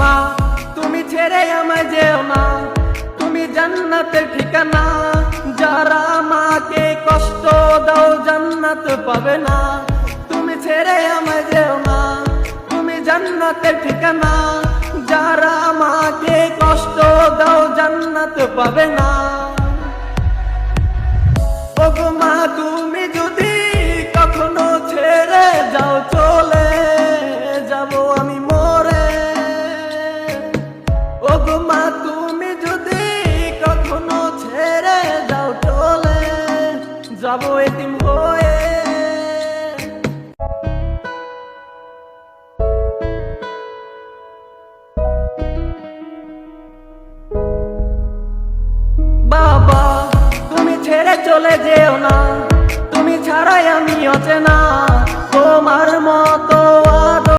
মা তুমি ছেড়ে আমায় যেও না, তুমি জান্নাতের ঠিকানা। যারা মাকে কষ্ট দাও জান্নাত পাবে না। তুমি ছেড়ে আমায় যেও না, তুমি জান্নাতের ঠিকানা। যারা মাকে কষ্ট দাও জান্নাত পাবে না। ওগো মা তুমি যদি কখনো ছেড়ে যাও চলে যাব আমি মরে। ওগো মা তুমি যদি কখনো ছেড়ে যাও চলে যাব এতিম হয়ে। বাবা তুমি ছেড়ে চলে যেও না, তুমি ছাড়াই আমি অচেনা। তোমার মতো